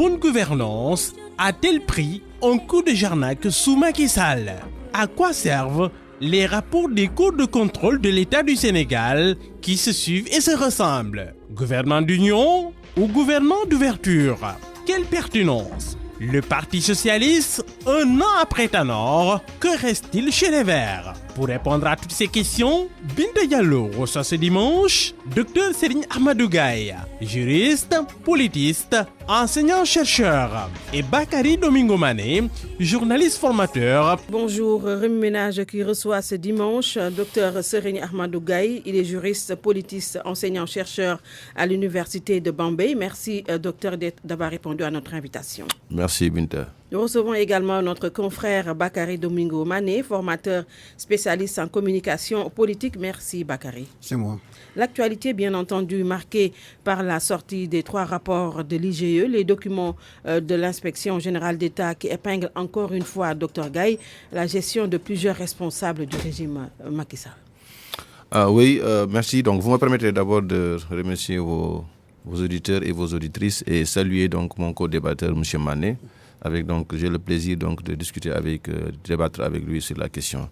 bonne gouvernance a-t-elle pris un coup de jarnac sous Macky Sall? À quoi servent les rapports des cours de contrôle de l'État du Sénégal qui se suivent et se ressemblent? Gouvernement d'union ou gouvernement d'ouverture? Quelle pertinence? Le Parti socialiste, un an après Tanor, que reste-t-il chez les Verts? Pour répondre à toutes ces questions, Binta Diallo reçoit ce dimanche Dr Serigne Ahmadou Gaye, juriste, politiste, enseignant-chercheur, et Bakary Domingo Mané, journaliste formateur. Bonjour, Remi Ménage qui reçoit ce dimanche Dr Serigne Ahmadou Gaye. Il est juriste, politiste, enseignant-chercheur à l'université de Bambey. Merci, docteur, d'avoir répondu à notre invitation. Merci, Binta. Nous recevons également notre confrère Bakary Domingo Mané, formateur spécialiste en communication politique. Merci, Bakary. C'est moi. L'actualité, bien entendu, marquée par la sortie des 3 rapports de l'IGE, les documents de l'inspection générale d'État qui épinglent encore une fois, Dr Gaye, la gestion de plusieurs responsables du régime Macky Sall. Oui, merci. Donc, vous me permettez d'abord de remercier vos auditeurs et vos auditrices et saluer donc mon co-débatteur, M. Mané. Avec donc, j'ai le plaisir donc de discuter de débattre avec lui sur la question.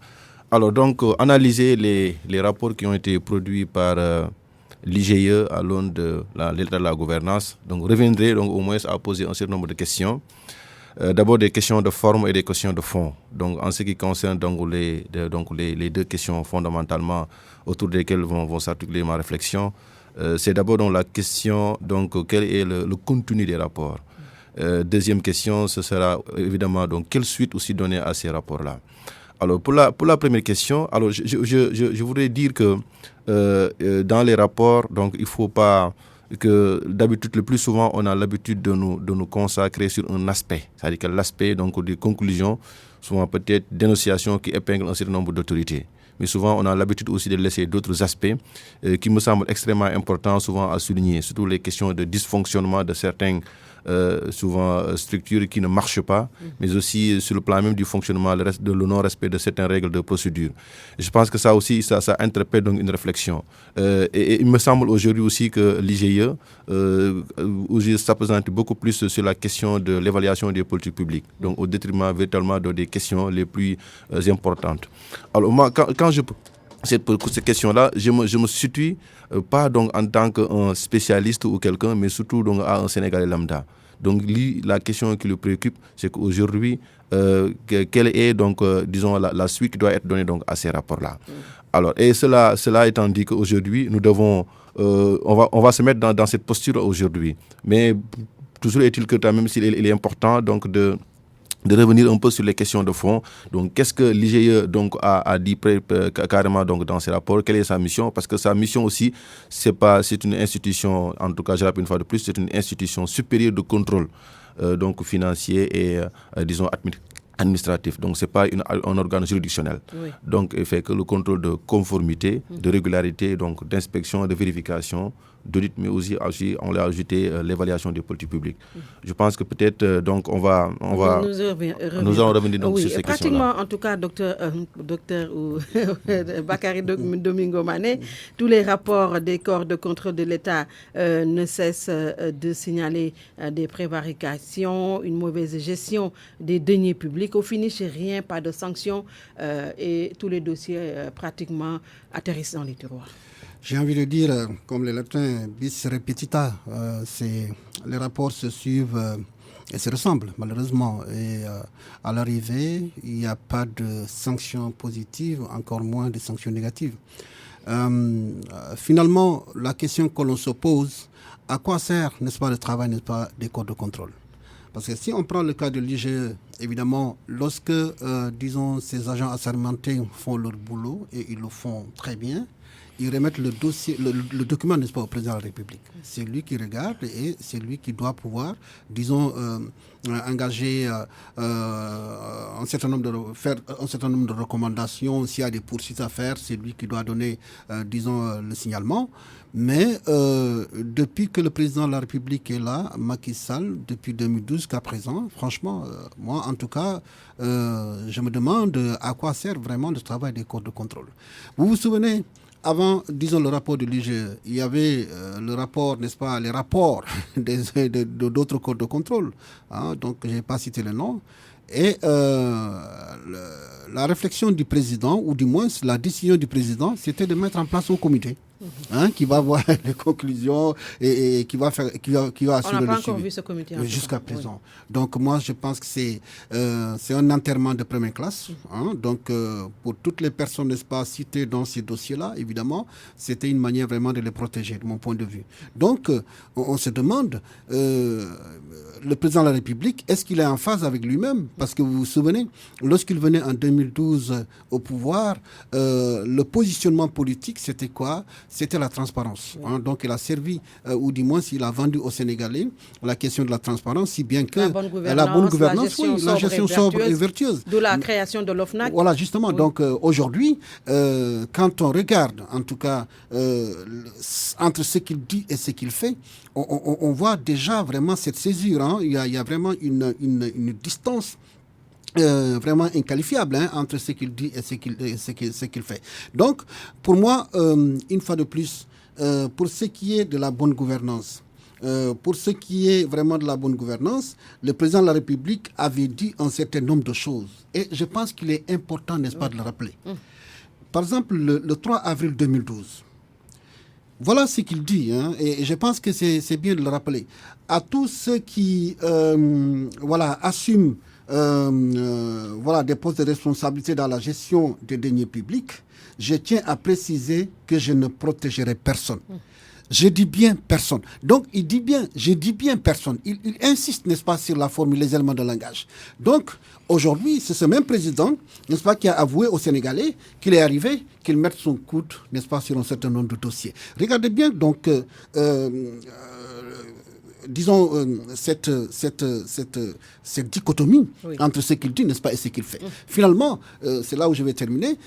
Alors donc, analyser les rapports qui ont été produits par l'IGE à l'aune de l'état de la gouvernance. Donc, reviendrai donc au moins à poser un certain nombre de questions. D'abord des questions de forme et des questions de fond. Donc, en ce qui concerne donc les 2 questions fondamentalement autour desquelles vont s'articuler ma réflexion, c'est d'abord donc la question donc quel est le contenu des rapports. Deuxième question, ce sera évidemment donc quelle suite aussi donner à ces rapports-là. Alors pour la première question, alors je voudrais dire que dans les rapports, donc il faut pas que d'habitude le plus souvent on a l'habitude de nous consacrer sur un aspect, c'est-à-dire que l'aspect donc des conclusions, souvent peut-être d'énonciations qui épinglent un certain nombre d'autorités. Mais souvent, on a l'habitude aussi de laisser d'autres aspects qui me semblent extrêmement importants souvent à souligner, surtout les questions de dysfonctionnement de certaines structures qui ne marchent pas, mais aussi sur le plan même du fonctionnement, de le non-respect de certaines règles de procédure. Et je pense que ça aussi, ça interpelle donc une réflexion. Et il me semble aujourd'hui aussi que l'IGE s'appesante beaucoup plus sur la question de l'évaluation des politiques publiques, donc au détriment véritablement des questions les plus importantes. Alors moi, quand pour ces questions-là, je me situe pas donc en tant qu'un spécialiste ou quelqu'un, mais surtout donc à un Sénégalais lambda. Donc la question qui le préoccupe, c'est qu'aujourd'hui, quelle est donc, disons, la suite qui doit être donnée donc à ces rapports-là. Alors, et cela étant dit qu'aujourd'hui, nous devons, on va se mettre dans cette posture aujourd'hui. Mais toujours est-il que même s'il est important donc de revenir un peu sur les questions de fond. Donc, qu'est-ce que l'IGE donc a dit carrément donc dans ses rapports? Quelle est sa mission? Parce que sa mission aussi, c'est une institution, en tout cas, je rappelle une fois de plus, c'est une institution supérieure de contrôle donc financier et disons administratif. Donc, ce n'est pas un organe juridictionnel. Oui. Donc, il fait que le contrôle de conformité, de régularité, donc d'inspection, de vérification, d'audit, mais aussi on l'a ajouté l'évaluation des politiques publiques. Je pense que peut-être donc nous allons revenir donc sur ces questions-là. Pratiquement, en tout cas, docteur ou Bakary Domingo Mané, tous les rapports des corps de contrôle de l'État ne cessent de signaler des prévarications, une mauvaise gestion des deniers publics. Au finish, rien, pas de sanctions et tous les dossiers pratiquement atterrissent dans les tiroirs. J'ai envie de dire, comme le latin bis repetita, les rapports se suivent et se ressemblent malheureusement. Et à l'arrivée, il n'y a pas de sanctions positives, encore moins de sanctions négatives. Finalement, la question que l'on se pose, à quoi sert, n'est-ce pas, le travail, n'est-ce pas, des corps de contrôle? Parce que si on prend le cas de l'IGE, évidemment, lorsque, disons, ces agents assermentés font leur boulot, et ils le font très bien, ils remettent le dossier, le document, n'est-ce pas, au président de la République. C'est lui qui regarde et c'est lui qui doit pouvoir, disons, engager faire un certain nombre de recommandations. S'il y a des poursuites à faire, c'est lui qui doit donner, disons, le signalement. Mais depuis que le président de la République est là, Macky Sall, depuis 2012 qu'à présent, franchement, moi en tout cas, je me demande à quoi sert vraiment le travail des corps de contrôle. Vous vous souvenez, avant, disons, le rapport de l'IGE, il y avait le rapport, n'est-ce pas, les rapports d'autres corps de contrôle. Hein, donc, je n'ai pas cité le nom. Et la réflexion du président, ou du moins la décision du président, c'était de mettre en place un comité qui va voir les conclusions et qui va assurer le suivi. On n'a pas encore vu ce comité. Jusqu'à présent. Oui. Donc moi, je pense que c'est un enterrement de première classe. Hein, donc pour toutes les personnes, n'est-ce pas, citées dans ces dossiers-là, évidemment, c'était une manière vraiment de les protéger, de mon point de vue. Donc on se demande, le président de la République, est-ce qu'il est en phase avec lui-même? Parce que vous vous souvenez, lorsqu'il venait en 2012 au pouvoir, le positionnement politique, c'était quoi? C'était la transparence. Hein. Donc, il a servi, ou du moins, il a vendu aux Sénégalais la question de la transparence, si bien que la bonne gouvernance, la gestion sobre et vertueuse. De la création de l'OFNAC. Voilà, justement. Oui. Donc, aujourd'hui, quand on regarde, en tout cas, entre ce qu'il dit et ce qu'il fait, on voit déjà vraiment cette césure. Hein. Il y a vraiment une distance vraiment inqualifiable entre ce qu'il dit et ce qu'il fait. Donc, pour moi, une fois de plus, pour ce qui est de la bonne gouvernance, pour ce qui est vraiment de la bonne gouvernance, le président de la République avait dit un certain nombre de choses. Et je pense qu'il est important, n'est-ce pas, de le rappeler. Par exemple, le 3 avril 2012, voilà ce qu'il dit, hein, et je pense que c'est bien de le rappeler. À tous ceux qui assument des postes de responsabilité dans la gestion des deniers publics, je tiens à préciser que je ne protégerai personne. Je dis bien personne. Donc, je dis bien personne. Il insiste, n'est-ce pas, sur la formule, les éléments de langage. Donc, aujourd'hui, c'est ce même président, n'est-ce pas, qui a avoué aux Sénégalais qu'il est arrivé qu'il mette son coude, n'est-ce pas, sur un certain nombre de dossiers. Regardez bien, donc, disons, cette dichotomie entre ce qu'il dit, n'est-ce pas, et ce qu'il fait. Finalement, c'est là où je vais terminer,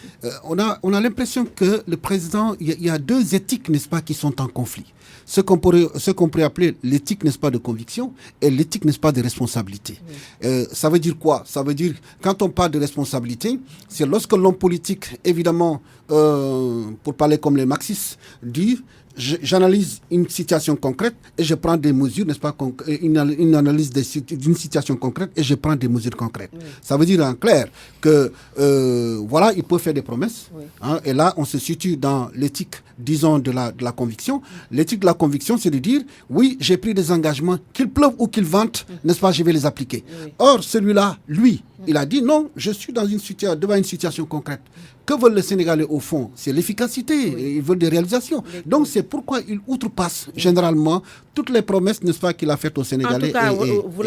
on a l'impression que le président, il y a deux éthiques, n'est-ce pas, qui sont en conflit. Ce qu'on pourrait appeler l'éthique, n'est-ce pas, de conviction et l'éthique, n'est-ce pas, de responsabilité. Ça veut dire quoi? Ça veut dire, quand on parle de responsabilité, c'est lorsque l'homme politique, évidemment, pour parler comme les marxistes, dit j'analyse une situation concrète et je prends des mesures, n'est-ce pas, une analyse d'une situation concrète et je prends des mesures concrètes. Ça veut dire en clair que, il peut faire des promesses. Hein, et là, on se situe dans l'éthique, disons, de la conviction. L'éthique de la conviction, c'est de dire, oui, j'ai pris des engagements, qu'il pleuve ou qu'il vente, n'est-ce pas, je vais les appliquer. Or, celui-là, lui, il a dit, non, je suis devant une situation concrète. Que veulent les Sénégalais au fond? C'est l'efficacité, ils veulent des réalisations. Donc c'est pourquoi il outrepasse généralement toutes les promesses, n'est-ce pas, qu'il a faites aux Sénégalais. En tout cas, vous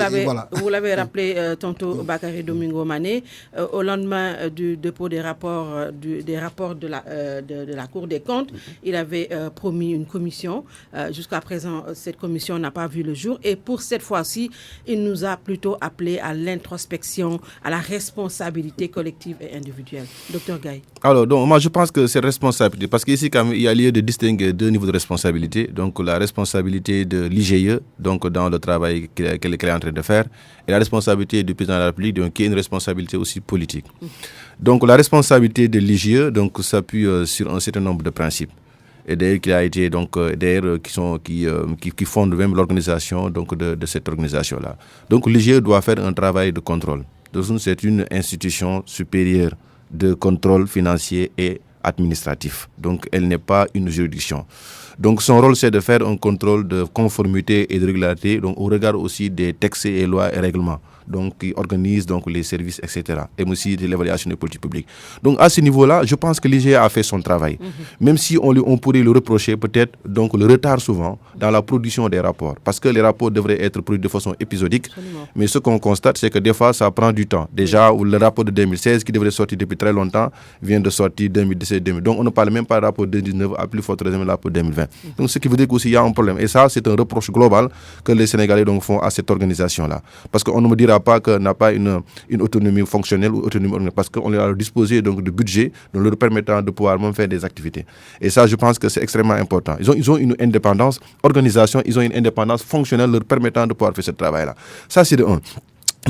l'avez rappelé tantôt, Bakary Domingo Mané, au lendemain du dépôt des rapports de la Cour des comptes, il avait promis une commission. Jusqu'à présent, cette commission n'a pas vu le jour. Et pour cette fois-ci, il nous a plutôt appelé à l'introspection, à la responsabilité collective et individuelle. Docteur Gaye. Alors, donc, moi, je pense que c'est responsabilité. Parce qu'ici, il y a lieu de distinguer deux niveaux de responsabilité. Donc, la responsabilité de l'IGE, donc dans le travail qu'elle est en train de faire, et la responsabilité du président de la République, donc, qui est une responsabilité aussi politique. Donc, la responsabilité de l'IGE s'appuie sur un certain nombre de principes. Et d'ailleurs, qui a été qui fondent même l'organisation de cette organisation-là. Donc, l'IGE doit faire un travail de contrôle. Donc, c'est une institution supérieure de contrôle financier et administratif. Donc, elle n'est pas une juridiction. Donc, son rôle, c'est de faire un contrôle de conformité et de régularité, donc au regard aussi des textes et lois et règlements. Donc, qui organise donc les services, etc. Et aussi de l'évaluation des politiques publiques. Donc, à ce niveau-là, je pense que l'IGE a fait son travail. Même si on pourrait le reprocher peut-être donc le retard souvent dans la production des rapports. Parce que les rapports devraient être produits de façon épisodique. Absolument. Mais ce qu'on constate, c'est que des fois, ça prend du temps. Déjà, le rapport de 2016, qui devrait sortir depuis très longtemps, vient de sortir 2017-2020. Donc, on ne parle même pas de rapport de 2019, à plus forte raison, le rapport 2020. Donc, ce qui veut dire qu'aussi, il y a un problème. Et ça, c'est un reproche global que les Sénégalais donc, font à cette organisation-là. Parce qu'on ne me dira pas qu'elle n'a pas une autonomie fonctionnelle ou autonomie, parce qu'on leur a disposé donc de budget donc leur permettant de pouvoir même faire des activités. Et ça, je pense que c'est extrêmement important. Ils ont une indépendance organisation, ils ont une indépendance fonctionnelle leur permettant de pouvoir faire ce travail-là. Ça, c'est de un.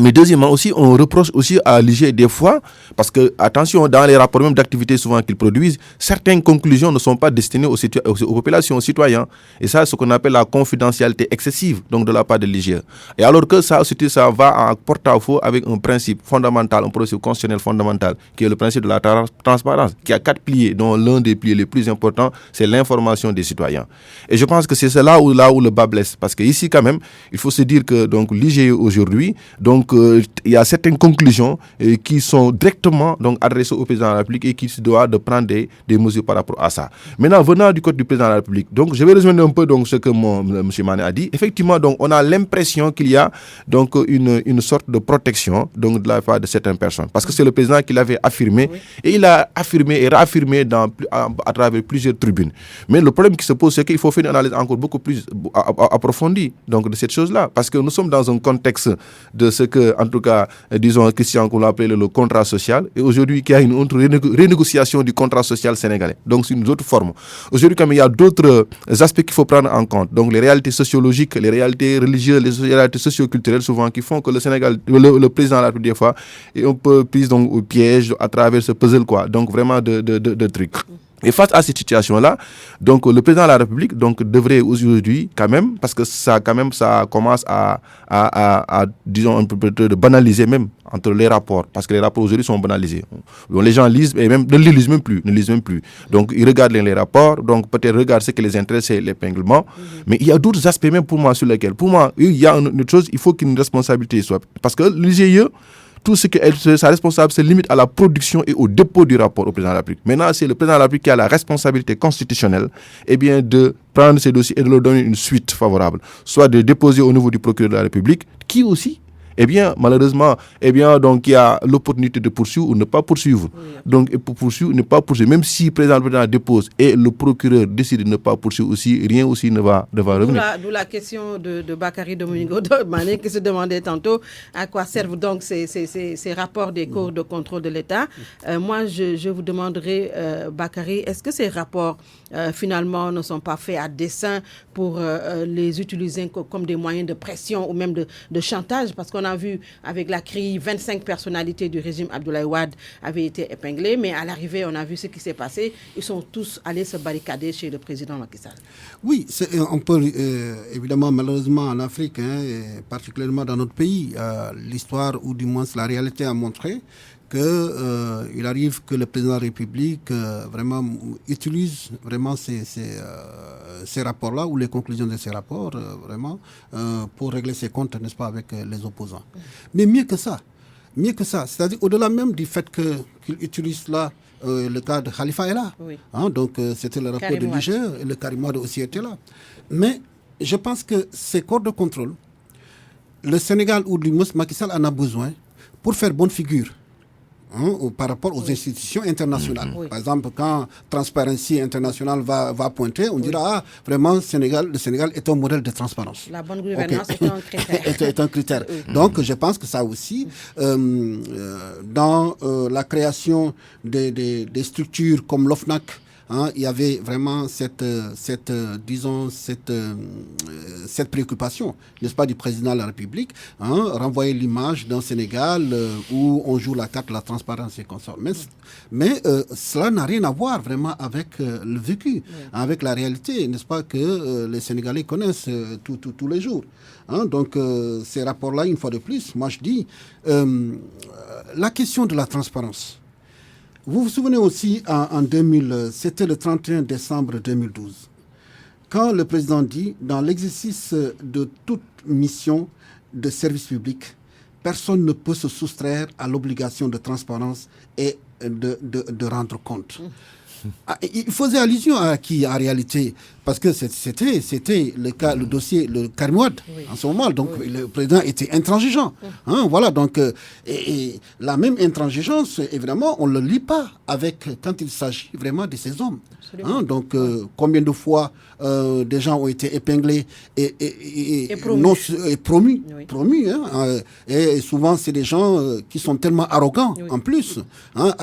Mais deuxièmement aussi, on reproche aussi à l'IG des fois, parce que, attention, dans les rapports même d'activité souvent qu'ils produisent, certaines conclusions ne sont pas destinées aux populations, aux citoyens. Et ça, c'est ce qu'on appelle la confidentialité excessive, donc de la part de l'IG. Et alors que ça va en porte-à-faux avec un principe fondamental, un principe constitutionnel fondamental, qui est le principe de la transparence, qui a 4 piliers, dont l'un des piliers les plus importants, c'est l'information des citoyens. Et je pense que c'est là où le bas blesse, parce que ici, quand même, il faut se dire que donc l'IG aujourd'hui, donc il y a certaines conclusions qui sont directement donc adressées au président de la République et qui se doit de prendre des mesures par rapport à ça. Maintenant, venant du côté du président de la République, donc je vais rejoindre un peu donc ce que M. Mané a dit. Effectivement, donc on a l'impression qu'il y a donc une sorte de protection donc de la part de certaines personnes, parce que c'est le président qui l'avait affirmé, et il a affirmé et réaffirmé à travers plusieurs tribunes. Mais le problème qui se pose, c'est qu'il faut faire une analyse encore beaucoup plus approfondie donc de cette chose-là, parce que nous sommes dans un contexte de ce que, en tout cas, disons, Christian, qu'on l'a appelé le contrat social, et aujourd'hui, qu'il y a une autre renégociation du contrat social sénégalais. Donc, c'est une autre forme. Aujourd'hui, comme il y a d'autres aspects qu'il faut prendre en compte, donc les réalités sociologiques, les réalités religieuses, les réalités socio-culturelles, souvent, qui font que le Sénégal, le président de la République, des fois, est un peu pris donc, au piège à travers ce puzzle, quoi. Donc, vraiment, de trucs. Et face à cette situation-là, donc le président de la République donc devrait aujourd'hui quand même, parce que ça commence à disons un peu de banaliser même entre les rapports, parce que les rapports aujourd'hui sont banalisés. Donc les gens lisent et même ne lisent même plus. Donc ils regardent les rapports, donc peut-être regardent ce qui les intéresse, c'est l'épinglement. Mais il y a d'autres aspects même pour moi sur lesquels, pour moi, il y a une chose, il faut qu'une responsabilité soit, parce que l'IGE, tout ce que sa responsable se limite à la production et au dépôt du rapport au président de la République. Maintenant, c'est le président de la République qui a la responsabilité constitutionnelle de prendre ces dossiers et de leur donner une suite favorable. Soit de déposer au niveau du procureur de la République, qui aussi, malheureusement, donc il y a l'opportunité de poursuivre ou ne pas poursuivre. Oui. Donc, et pour poursuivre, ne pas poursuivre. Même si le président dépose et le procureur décide de ne pas poursuivre aussi, rien aussi ne va revenir. D'où la question de Bakary Domingo Mané qui se demandait tantôt à quoi servent donc ces rapports des cours de contrôle de l'État. Moi, je vous demanderai, Bakary, est-ce que ces rapports, finalement, ne sont pas faits à dessein pour les utiliser comme des moyens de pression ou même de chantage? Parce qu'on a vu avec la CRI, 25 personnalités du régime Abdoulaye Wade avaient été épinglées, mais à l'arrivée, on a vu ce qui s'est passé. Ils sont tous allés se barricader chez le président Macky Sall. Oui, on peut évidemment, malheureusement en Afrique, et particulièrement dans notre pays, l'histoire ou du moins la réalité a montré qu'il arrive que le président de la République vraiment utilise vraiment ces rapports-là ou les conclusions de ces rapports vraiment pour régler ses comptes, n'est-ce pas, avec les opposants. Mais mieux que ça, c'est-à-dire au-delà même du fait qu'il utilise là le cas de Khalifa est là. Oui. Donc c'était le rapport de l'IGE et le Karim Wade aussi était là. Mais je pense que ces corps de contrôle, le Sénégal ou du moins Macky Sall en a besoin pour faire bonne figure. Par rapport aux institutions internationales. Oui. Par exemple, quand Transparency International va pointer, on dira vraiment le Sénégal est un modèle de transparence. La bonne gouvernance est un critère. est un critère. Oui. Donc, je pense que ça aussi, dans la création des structures comme l'OFNAC, il y avait vraiment cette préoccupation, n'est-ce pas, du président de la République, renvoyer l'image d'un Sénégal où on joue la carte de la transparence et consorts. Mais cela n'a rien à voir vraiment avec le vécu, avec la réalité, n'est-ce pas, que les Sénégalais connaissent tous les jours. Donc ces rapports-là, une fois de plus, moi je dis, la question de la transparence. Vous vous souvenez aussi, en 2000, c'était le 31 décembre 2012, quand le président dit, dans l'exercice de toute mission de service public, personne ne peut se soustraire à l'obligation de transparence et de rendre compte. Il faisait allusion à qui, en réalité, parce que c'était le dossier, le Karim Wade, en ce moment. Donc, le président était intransigeant. Voilà, donc, et la même intransigeance, évidemment, on ne le lit pas quand il s'agit vraiment de ces hommes. Donc, combien de fois des gens ont été épinglés et promus. Et souvent, c'est des gens qui sont tellement arrogants, en plus.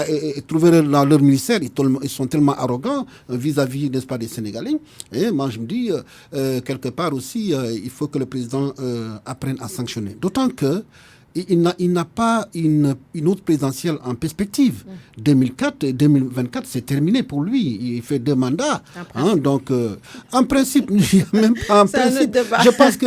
Et trouver dans leur ministère, ils sont tellement arrogants vis-à-vis, n'est-ce pas, des Sénégalais. Et moi, je me dis, quelque part aussi, il faut que le président apprenne à sanctionner. D'autant que il n'a pas une autre présidentielle en perspective. 2004 et 2024, c'est terminé pour lui. Il fait 2 mandats. Donc, en principe, même pas en principe,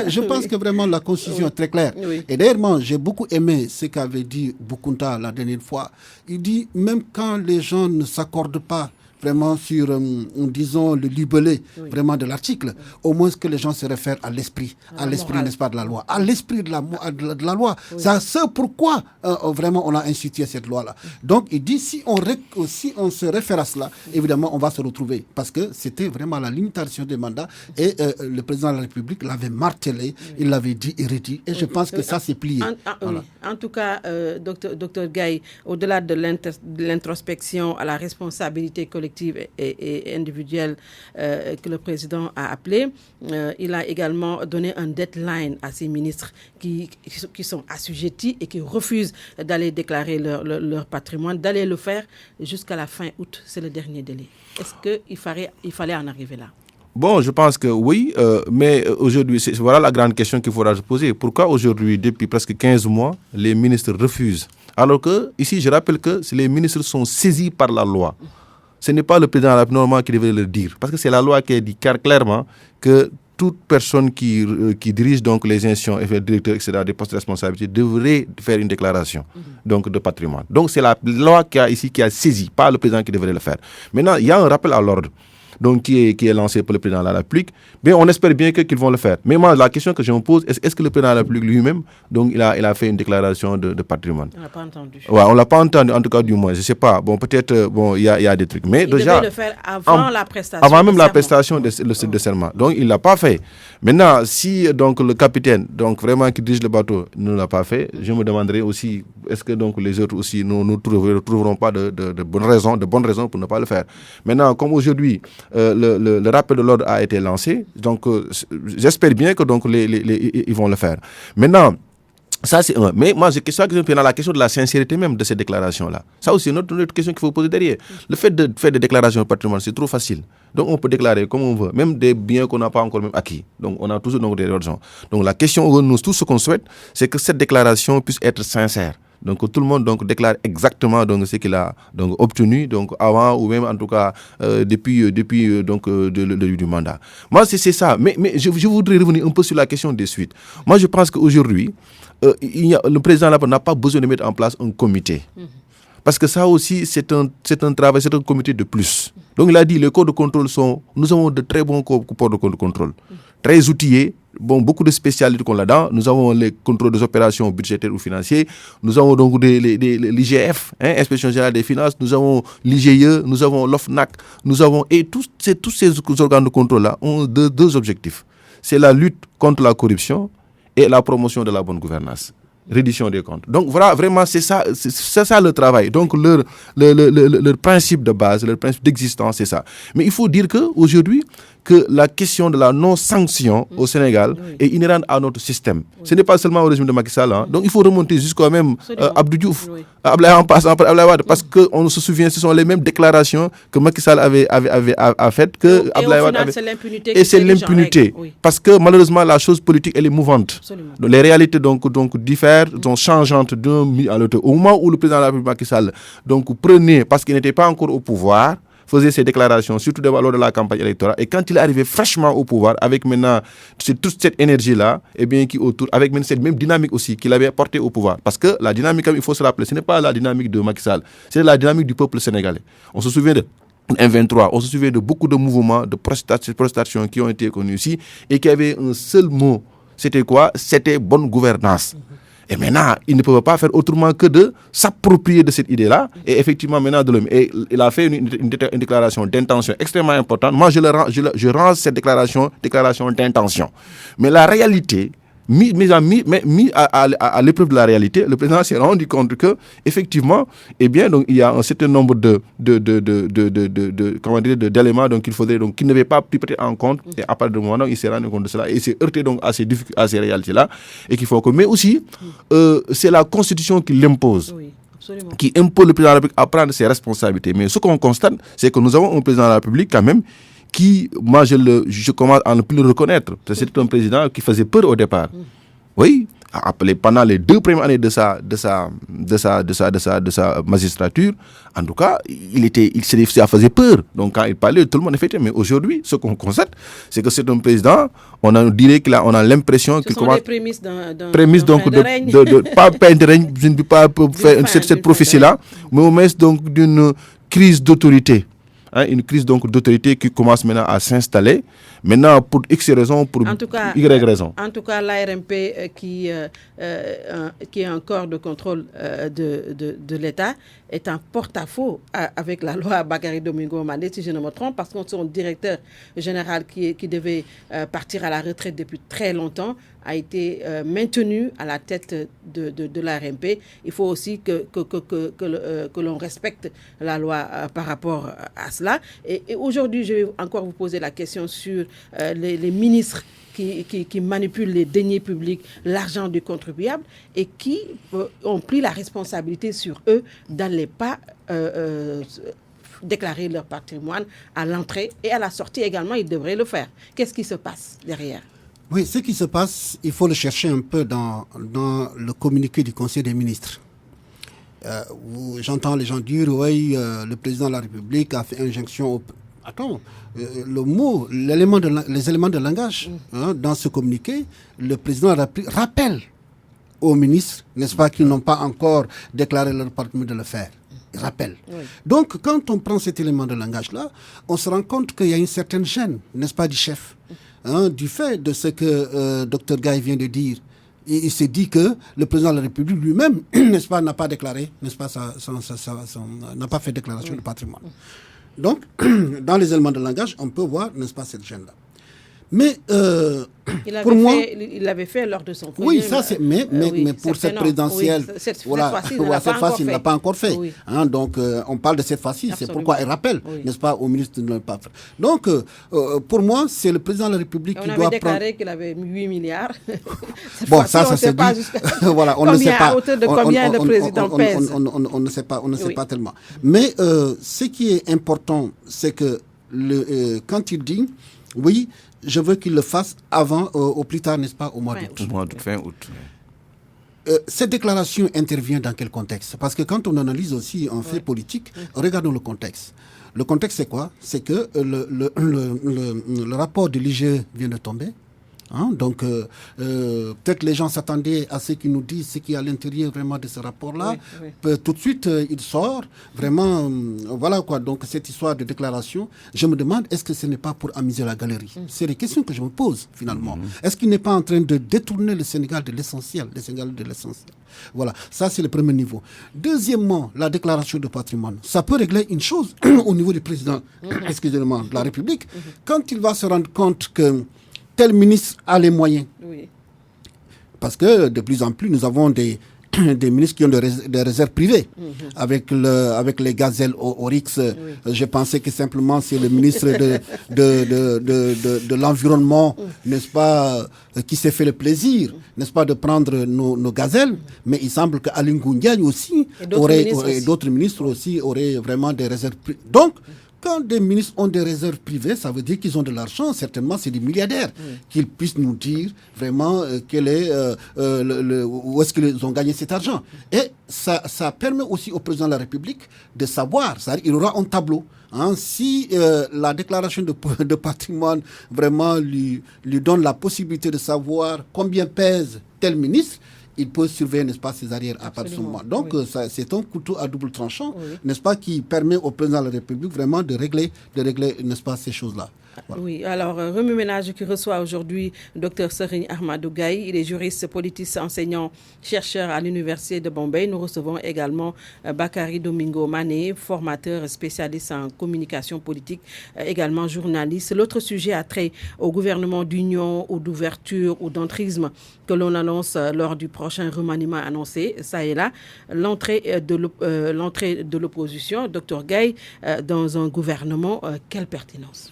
je pense que vraiment la Constitution est très claire. Oui. Et d'ailleurs, j'ai beaucoup aimé ce qu'avait dit Boukounta la dernière fois. Il dit, même quand les gens ne s'accordent pas vraiment sur, disons, le libellé vraiment de l'article, au moins que les gens se réfèrent à l'esprit, n'est-ce pas, de la loi, à l'esprit de la loi. C'est ce pourquoi vraiment on a institué cette loi-là. Donc il dit, si on se réfère à cela, évidemment on va se retrouver, parce que c'était vraiment la limitation des mandats, et le président de la République l'avait martelé, il l'avait dit et redit, et je pense que ça c'est plié. En tout cas, docteur Gaye, au-delà de l'introspection à la responsabilité collective et individuelle que le président a appelé, il a également donné un deadline à ses ministres qui sont assujettis et qui refusent d'aller déclarer leur patrimoine, d'aller le faire jusqu'à la fin août. C'est le dernier délai. Est-ce qu'il fallait en arriver là? Bon, je pense que oui, mais aujourd'hui, voilà la grande question qu'il faudra se poser. Pourquoi aujourd'hui, depuis presque 15 mois, les ministres refusent? Alors que, ici, je rappelle que les ministres sont saisis par la loi. Ce n'est pas le président de la République normalement qui devrait le dire. Parce que c'est la loi qui dit clairement que toute personne qui dirige donc les institutions, et directeurs, etc., des postes de responsabilité, devrait faire une déclaration donc, de patrimoine. Donc c'est la loi qui a saisi, pas le président qui devrait le faire. Maintenant, il y a un rappel à l'ordre. Donc, qui est lancé par le président de la République, mais on espère bien qu'ils vont le faire. Mais moi, la question que je me pose, est-ce que le président de la République lui-même, donc il a fait une déclaration de patrimoine? On l'a pas entendu. Ouais, on l'a pas entendu, en tout cas du moins. Je sais pas. Bon, peut-être, bon, il y a des trucs. Mais il déjà, devait le faire avant la prestation. Avant même la prestation de serment. Donc, il l'a pas fait. Maintenant, si donc le capitaine, donc vraiment qui dirige le bateau, ne l'a pas fait, je me demanderai aussi, est-ce que donc les autres aussi ne trouveront pas de bonnes raisons pour ne pas le faire. Maintenant, comme aujourd'hui le rappel de l'ordre a été lancé, donc j'espère bien que donc ils vont le faire. Maintenant, ça c'est un. Mais moi, j'ai la question de la sincérité même de ces déclarations-là. Ça aussi, c'est une autre question qu'il faut poser derrière. Le fait de faire des déclarations de patrimoine, c'est trop facile. Donc, on peut déclarer comme on veut, même des biens qu'on n'a pas encore même acquis. Donc, on a toujours donc, des raisons. Donc, la question, nous, tout ce qu'on souhaite, c'est que cette déclaration puisse être sincère. Donc tout le monde donc déclare exactement donc ce qu'il a donc obtenu donc avant ou même en tout cas depuis donc le début du mandat. Moi c'est ça. Mais je voudrais revenir un peu sur la question des suites. Moi je pense qu'aujourd'hui le président n'a pas besoin de mettre en place un comité. Parce que ça aussi, c'est un travail, c'est un comité de plus. Donc il a dit, les corps de contrôle nous avons de très bons corps de contrôle, très outillés. Bon, beaucoup de spécialités qu'on a là-dedans. Nous avons les contrôles des opérations budgétaires ou financières. Nous avons donc l'IGF, Inspection Générale des Finances. Nous avons l'IGE, nous avons l'OFNAC. Et tous ces organes de contrôle-là ont deux objectifs. C'est la lutte contre la corruption et la promotion de la bonne gouvernance. Reddition des comptes. Donc voilà, vraiment, c'est ça le travail. Donc leur principe de base, leur principe d'existence, c'est ça. Mais il faut dire qu'aujourd'hui, que la question de la non-sanction au Sénégal est inhérente à notre système. Ce n'est pas seulement au régime de Macky Sall. Donc il faut remonter jusqu'à même Abdou Diouf, Abdoulaye en passant par Abdoulaye Wade, parce qu'on se souvient, ce sont les mêmes déclarations que Macky Sall avait faites que Abdoulaye Wade avait. Et c'est l'impunité. Oui. Parce que malheureusement, la chose politique, elle est mouvante. Donc, les réalités donc diffèrent, sont changeantes d'un milieu à l'autre. Au moment où le président de la République Macky Sall prenait, parce qu'il n'était pas encore au pouvoir, faisait ses déclarations, surtout lors de la campagne électorale. Et quand il est arrivé fraîchement au pouvoir, avec maintenant toute cette énergie-là, et bien qui autour, avec même cette même dynamique aussi qu'il avait portée au pouvoir. Parce que la dynamique, il faut se rappeler, ce n'est pas la dynamique de Macky Sall, c'est la dynamique du peuple sénégalais. On se souvient de M23, on se souvient de beaucoup de mouvements de protestation qui ont été connus ici et qui avaient un seul mot. C'était quoi? C'était bonne gouvernance. Et maintenant, il ne peut pas faire autrement que de s'approprier de cette idée-là. Et effectivement, maintenant, il a fait une déclaration d'intention extrêmement importante. Moi, je rends cette déclaration d'intention. Mais la réalité, mis à l'épreuve de la réalité, le président s'est rendu compte que, effectivement, eh bien, donc, il y a un certain nombre d'éléments donc, qu'il ne devait pas prêter en compte. Et à partir du moment où il s'est rendu compte de cela, et il s'est heurté donc à ces réalités-là, et qu'il faut que. Mais aussi, c'est la Constitution qui l'impose. Oui. Absolument. Qui impose le président de la République à prendre ses responsabilités. Mais ce qu'on constate, c'est que nous avons un président de la République quand même qui, moi, je commence à ne plus le reconnaître. C'était un président qui faisait peur au départ. Oui, a appelé pendant les 2 premières années de sa magistrature. En tout cas, ça faisait peur. Donc quand il parlait, tout le monde effectivement. Mais aujourd'hui, ce qu'on constate, c'est que c'est un président, on a l'impression qu'il commence... Ce sont des prémices donc pas de règne, je ne peux pas faire cette prophétie-là, mais au moins donc d'une crise d'autorité. Une crise donc d'autorité qui commence maintenant à s'installer. Maintenant, pour X raisons, pour Y raisons. En tout cas, l'ARMP qui est un corps de contrôle de l'État est en porte-à-faux avec la loi Bakary Domingo Mané, si je ne me trompe, parce que son directeur général qui devait partir à la retraite depuis très longtemps a été maintenu à la tête de l'ARMP. Il faut aussi que l'on respecte la loi par rapport à cela. Et aujourd'hui, je vais encore vous poser la question sur les ministres qui manipulent les deniers publics, l'argent du contribuable, et qui ont pris la responsabilité sur eux d'aller pas déclarer leur patrimoine à l'entrée et à la sortie également, ils devraient le faire. Qu'est-ce qui se passe derrière? Oui, ce qui se passe, il faut le chercher un peu dans le communiqué du Conseil des ministres. J'entends les gens dire, oui, le président de la République a fait injonction Attends, les éléments de langage dans ce communiqué, le président de la République rappelle aux ministres, n'est-ce pas, qui n'ont pas encore déclaré leur patrimoine de le faire. Il rappelle. Oui. Donc, quand on prend cet élément de langage-là, on se rend compte qu'il y a une certaine gêne, n'est-ce pas, du chef, du fait de ce que Dr Gaye vient de dire. Il s'est dit que le président de la République lui-même, n'est-ce pas, n'a pas déclaré, n'est-ce pas, n'a pas fait déclaration de patrimoine. Donc, dans les éléments de langage, on peut voir, n'est-ce pas, cette gêne-là. Mais pour moi, il l'avait fait lors de son premier... Oui, ça c'est... Mais pour cette présidentielle, cette fois-ci, il ne l'a pas encore fait. Oui. Donc, on parle de cette fois-ci. C'est pourquoi il rappelle, n'est-ce pas, au ministre de ne pas faire. Donc, pour moi, c'est le président de la République qui doit prendre... On avait déclaré qu'il avait 8 milliards. Bon, ça s'est dit. Voilà, on ne sait pas. À hauteur de combien le président pèse. On ne sait pas tellement. Mais ce qui est important, c'est que quand il dit, oui, je veux qu'il le fasse avant, au plus tard, n'est-ce pas, au mois d'août. Fin août. Cette déclaration intervient dans quel contexte? Parce que quand on analyse aussi un fait politique, regardons le contexte. Le contexte, c'est quoi? C'est que le rapport de l'IGE vient de tomber. Donc, peut-être les gens s'attendaient à ce qu'ils nous disent ce qui est à l'intérieur vraiment de ce rapport-là. Oui. Tout de suite, il sort. Vraiment, voilà quoi. Donc, cette histoire de déclaration, je me demande, est-ce que ce n'est pas pour amuser la galerie? C'est les questions que je me pose, finalement. Est-ce qu'il n'est pas en train de détourner le Sénégal de l'essentiel? Voilà, ça c'est le premier niveau. Deuxièmement, la déclaration de patrimoine. Ça peut régler une chose au niveau du président, excusez-moi, de la République. Quand il va se rendre compte que tel ministre a les moyens. Oui. Parce que de plus en plus, nous avons des ministres qui ont des réserves privées. Avec les gazelles Oryx, je pensais que simplement c'est le ministre de l'Environnement, n'est-ce pas, qui s'est fait le plaisir, n'est-ce pas, de prendre nos gazelles. Mais il semble qu'Aline Goundiagne aussi, et d'autres ministres aussi auraient vraiment des réserves privées. Donc, quand des ministres ont des réserves privées, ça veut dire qu'ils ont de l'argent. Certainement, c'est des milliardaires. Qu'ils puissent nous dire vraiment où est-ce qu'ils ont gagné cet argent. Et ça permet aussi au président de la République de savoir. C'est-à-dire, il aura un tableau. Si la déclaration de patrimoine vraiment lui donne la possibilité de savoir combien pèse tel ministre, il peut surveiller, n'est-ce pas, ses arrières à partir de ce moment. Donc, c'est un couteau à double tranchant, n'est-ce pas, qui permet au président de la République vraiment de régler n'est-ce pas, ces choses-là. Voilà. Oui, alors, Remue Ménage qui reçoit aujourd'hui Dr Serigne Ahmadou Gaye. Il est juriste, politiste, enseignant, chercheur à l'Université de Bombay. Nous recevons également Bakary Domingo Mané, formateur spécialiste en communication politique, également journaliste. L'autre sujet a trait au gouvernement d'union ou d'ouverture ou d'entrisme que l'on annonce lors du prochain remaniement annoncé, ça et là, l'entrée de l'opposition, Dr Gaye, dans un gouvernement, quelle pertinence?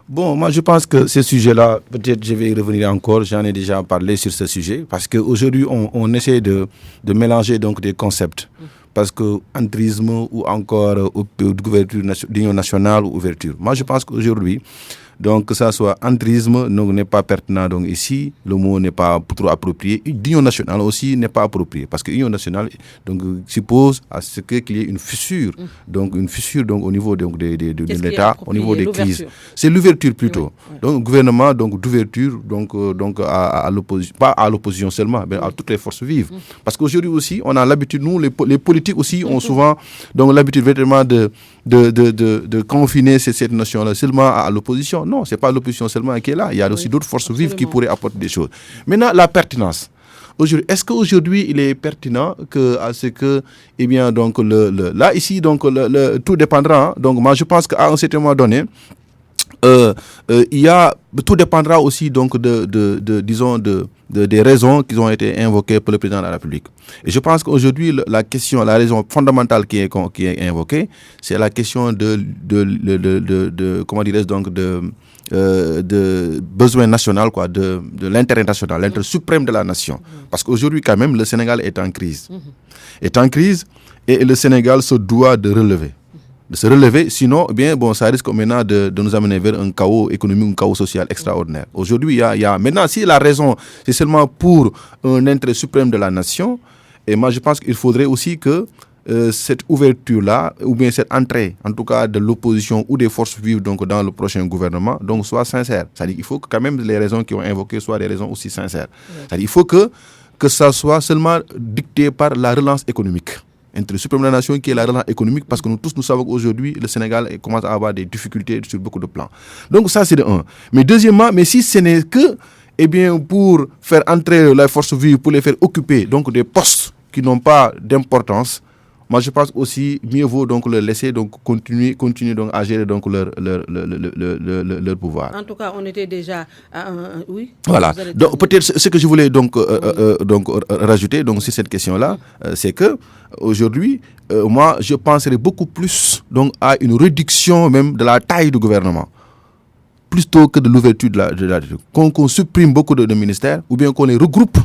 Bon, moi je pense que ce sujet-là, peut-être je vais y revenir encore, j'en ai déjà parlé sur ce sujet, parce qu'aujourd'hui on essaie de mélanger donc des concepts, parce que entrisme ou encore ouverture d'union nationale ou ouverture. Moi je pense qu'aujourd'hui, Donc que ça soit entrisme, donc n'est pas pertinent. Donc ici, le mot n'est pas trop approprié. D'union nationale aussi n'est pas approprié, parce que l'union nationale donc suppose à ce qu'il y ait une fissure, donc une fissure donc au niveau donc de l'État, au niveau des crises. C'est l'ouverture plutôt. Oui. Donc gouvernement donc d'ouverture donc à l'opposition, pas à l'opposition seulement, mais à toutes les forces vives. Parce qu'aujourd'hui aussi, on a l'habitude, nous les politiques aussi ont souvent donc l'habitude vraiment de confiner cette notion-là seulement à l'opposition. Non, c'est pas l'opposition seulement qui est là. Il y a aussi d'autres forces vives qui pourraient apporter des choses. Maintenant, la pertinence. Est-ce qu'aujourd'hui il est pertinent à ce que, eh bien, donc là ici donc tout dépendra. Hein, donc moi je pense qu'à un certain moment donné, tout dépendra aussi donc des raisons qui ont été invoquées par le président de la République. Et je pense qu'aujourd'hui la raison fondamentale qui est invoquée, c'est la question de comment dirais-je donc de besoin national, quoi, de l'intérêt national, l'intérêt suprême de la nation. Parce qu'aujourd'hui, quand même, le Sénégal est en crise. Et le Sénégal se doit de se relever, sinon, eh bien, bon, ça risque maintenant de nous amener vers un chaos économique, un chaos social extraordinaire. Aujourd'hui, maintenant, si la raison, c'est seulement pour un intérêt suprême de la nation, et moi, je pense qu'il faudrait aussi que cette ouverture-là, ou bien cette entrée, en tout cas de l'opposition ou des forces vives donc, dans le prochain gouvernement, donc soit sincère. C'est-à-dire qu'il faut que quand même les raisons qui ont invoquées soient des raisons aussi sincères. C'est-à-dire qu'il faut que ça soit seulement dicté par la relance économique. Intérêt suprême de la nation qui est la relance économique, parce que nous savons qu'aujourd'hui, le Sénégal commence à avoir des difficultés sur beaucoup de plans. Donc ça, c'est de un. Mais deuxièmement, si ce n'est que pour faire entrer les forces vives, pour les faire occuper donc, des postes qui n'ont pas d'importance, moi, je pense aussi mieux vaut donc leur laisser donc continuer donc à gérer donc leur pouvoir. En tout cas, on était déjà oui. Voilà. Donc peut-être ce que je voulais donc rajouter donc sur cette question-là, c'est que aujourd'hui, moi, je penserais beaucoup plus donc à une réduction même de la taille du gouvernement, plutôt que de l'ouverture de la qu'on supprime beaucoup de ministères, ou bien qu'on les regroupe.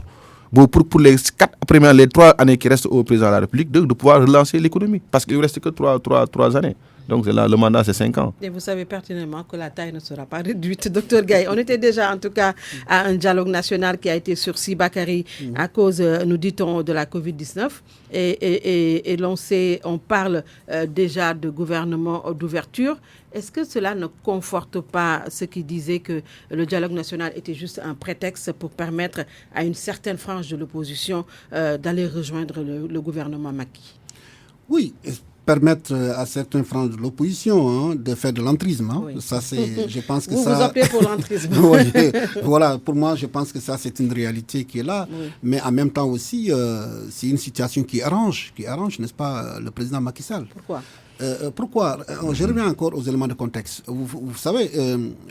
Pour les 3 années qui restent au président de la République, de pouvoir relancer l'économie. Parce qu'il ne reste que 3 années. Donc là, le mandat, c'est 5 ans. Et vous savez pertinemment que la taille ne sera pas réduite. Docteur Gaye, on était déjà en tout cas à un dialogue national qui a été sursis, Bakary, à cause, nous dit-on, de la Covid-19. Et on parle déjà de gouvernement d'ouverture. Est-ce que cela ne conforte pas ceux qui disaient que le dialogue national était juste un prétexte pour permettre à une certaine frange de l'opposition d'aller rejoindre le gouvernement Macky? Oui, permettre à certaines franges de l'opposition de faire de l'entrisme. Oui. Ça, je pense que vous optez pour l'entrisme. Oui, voilà, pour moi, je pense que ça, c'est une réalité qui est là. Oui. Mais en même temps aussi, c'est une situation qui arrange, n'est-ce pas, le président Macky Sall. Pourquoi? Je reviens encore aux éléments de contexte. Vous savez,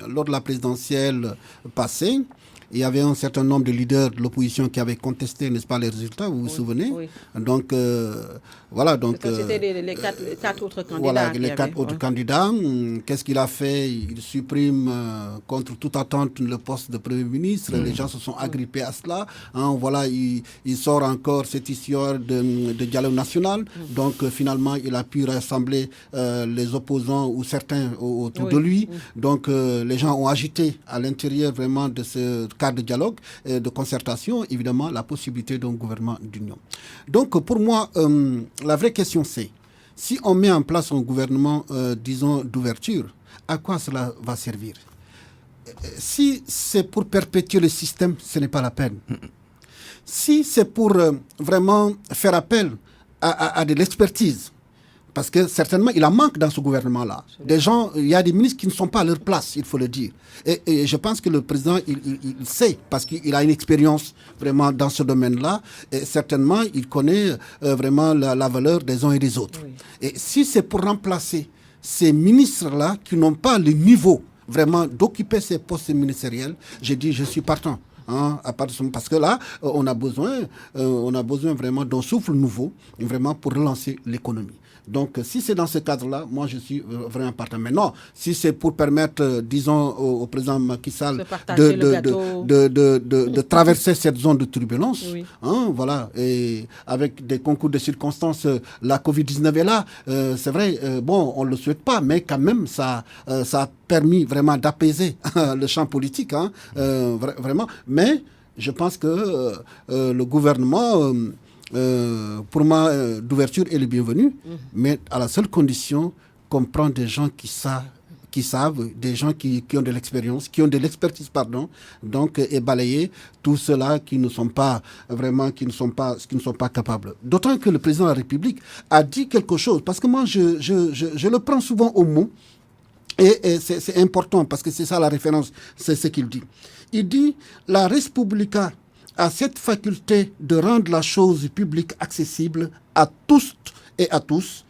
lors de la présidentielle passée, il y avait un certain nombre de leaders de l'opposition qui avaient contesté, n'est-ce pas, les résultats, vous vous souvenez? Oui. Donc, voilà. Donc, c'était les 4 autres candidats. Voilà, les 4 autres candidats. Qu'est-ce qu'il a fait? Il supprime, contre toute attente, le poste de Premier ministre. Les gens se sont agrippés à cela. Voilà, il sort encore cette histoire de dialogue national. Donc, finalement, il a pu rassembler les opposants ou certains autour de lui. Donc, les gens ont agité à l'intérieur vraiment de ce cadre de dialogue, de concertation, évidemment, la possibilité d'un gouvernement d'union. Donc, pour moi, la vraie question, c'est, si on met en place un gouvernement, disons, d'ouverture, à quoi cela va servir? Si c'est pour perpétuer le système, ce n'est pas la peine. Si c'est pour vraiment faire appel à de l'expertise, parce que certainement, il en manque dans ce gouvernement-là. Des gens, il y a des ministres qui ne sont pas à leur place, il faut le dire. Et je pense que le président, il sait, parce qu'il a une expérience vraiment dans ce domaine-là. Et certainement, il connaît vraiment la valeur des uns et des autres. Oui. Et si c'est pour remplacer ces ministres-là qui n'ont pas le niveau vraiment d'occuper ces postes ministériels, j'ai dit, je suis partant. Parce que là, on a besoin vraiment d'un souffle nouveau, vraiment pour relancer l'économie. Donc, si c'est dans ce cadre-là, moi, je suis vraiment partant. Mais non, si c'est pour permettre, disons, au président Macky Sall de traverser cette zone de turbulence, voilà, et avec des concours de circonstances, la Covid-19 est là, c'est vrai, bon, on ne le souhaite pas, mais quand même, ça a permis vraiment d'apaiser le champ politique, vraiment. Mais je pense que le gouvernement... pour moi, d'ouverture est le bienvenu, mais à la seule condition qu'on prend des gens qui savent, des gens qui ont de l'expérience, qui ont de l'expertise, donc, et balayer tous ceux-là qui ne sont pas capables. D'autant que le président de la République a dit quelque chose, parce que moi, je le prends souvent au mot, et c'est important, parce que c'est ça la référence, c'est ce qu'il dit. Il dit, la Respublica a cette faculté de rendre la chose publique accessible à tous et à tous,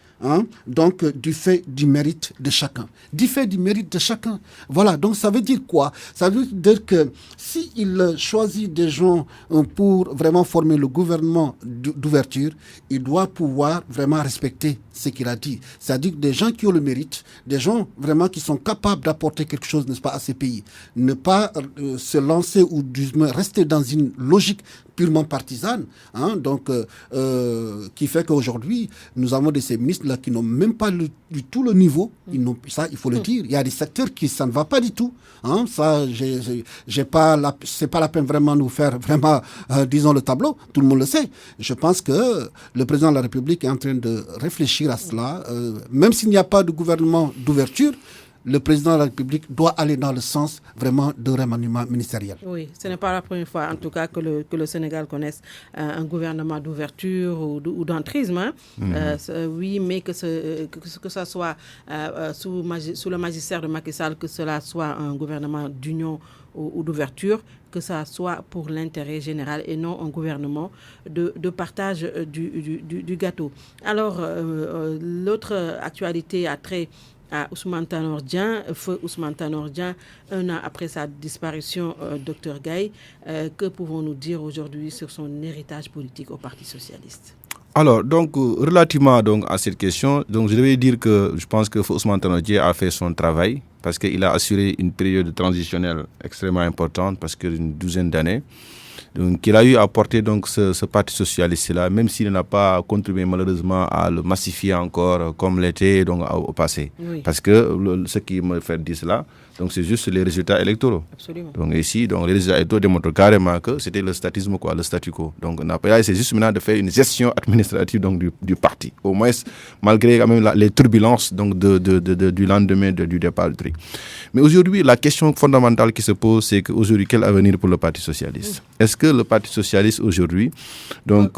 donc du fait du mérite de chacun. Du fait du mérite de chacun. Voilà, donc ça veut dire quoi? Ça veut dire que s'il choisit des gens pour vraiment former le gouvernement d'ouverture, il doit pouvoir vraiment respecter ce qu'il a dit. C'est-à-dire des gens qui ont le mérite, des gens vraiment qui sont capables d'apporter quelque chose, n'est-ce pas, à ces pays. Ne pas se lancer ou du moins rester dans une logique purement partisane, donc qui fait qu'aujourd'hui, nous avons ces ministres-là qui n'ont même pas du tout le niveau. Ça, il faut le dire. Il y a des secteurs qui, ça ne va pas du tout. Ça, c'est pas la peine vraiment de nous faire vraiment, disons, le tableau. Tout le monde le sait. Je pense que le président de la République est en train de réfléchir à cela. Même s'il n'y a pas de gouvernement d'ouverture, le président de la République doit aller dans le sens vraiment de remaniement ministériel. Oui, ce n'est pas la première fois, en tout cas, que le Sénégal connaisse un gouvernement d'ouverture ou d'entrisme. Oui, mais que ça soit sous le magistère de Macky Sall, que cela soit un gouvernement d'union ou d'ouverture, que ça soit pour l'intérêt général et non un gouvernement de partage du gâteau. Alors, l'autre actualité a trait à Ousmane Tanor Dieng, feu Ousmane Tanor Dieng, un an après sa disparition, Dr Gaye. Que pouvons-nous dire aujourd'hui sur son héritage politique au Parti socialiste? Alors, donc, relativement donc, à cette question, donc, je devais dire que je pense que Ousmane Tanor Dieng a fait son travail parce qu'il a assuré une période transitionnelle extrêmement importante, parce qu'une douzaine d'années. Donc, il a eu à porter donc, ce Parti socialiste-là, même s'il n'a pas contribué malheureusement à le massifier encore comme l'était donc, au passé. Oui. Parce que ce qui me fait dire cela, donc, c'est juste les résultats électoraux. Absolument. Donc ici, donc, les résultats électoraux démontrent carrément que c'était le statisme, le statu quo. Donc c'est juste maintenant de faire une gestion administrative donc, du parti. Au moins, malgré quand même les turbulences donc, du lendemain du départ du truc. Mais aujourd'hui, la question fondamentale qui se pose, c'est qu'aujourd'hui, quel avenir pour le Parti socialiste? Est-ce que le Parti socialiste aujourd'hui peut